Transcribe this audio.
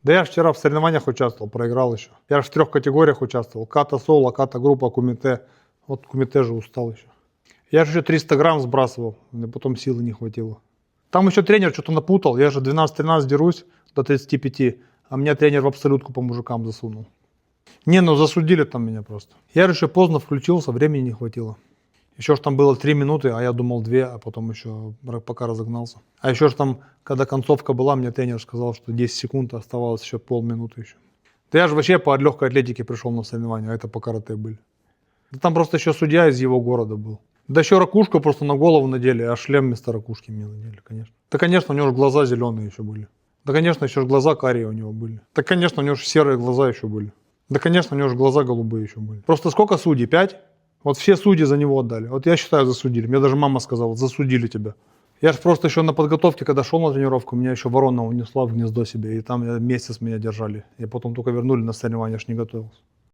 Да я же вчера в соревнованиях участвовал, проиграл еще. Я же в 3 категориях участвовал. Ката соло, ката группа, кумите. Вот кумите же устал еще. Я же еще 300 грамм сбрасывал, мне потом силы не хватило. Там еще тренер что-то напутал. Я же 12-13 дерусь до 35, а меня тренер в абсолютку по мужикам засунул. Не, ну засудили там меня просто. Я же еще поздно включился, времени не хватило. Еще ж там было 3 минуты, а я думал 2, а потом еще пока разогнался. А еще ж там, когда концовка была, мне тренер сказал, что 10 секунд, оставалось еще полминуты еще. Да я же вообще по легкой атлетике пришел на соревнования, а это по карате были. Да там просто еще судья из его города был. Да еще ракушку просто на голову надели, а шлем вместо ракушки мне надели, конечно. Да, конечно, у него же глаза зеленые еще были. Да, конечно, еще же глаза карие у него были. Да, конечно, у него же серые глаза еще были. Да, конечно, у него же глаза голубые еще были. Просто сколько судей? 5? Вот все судьи за него отдали. Вот я считаю, засудили. Мне даже мама сказала, засудили тебя. Я же просто еще на подготовке, когда шел на тренировку, меня еще ворона унесла в гнездо себе. И там месяц меня держали. И потом только вернули на соревнования, я ж не готовился.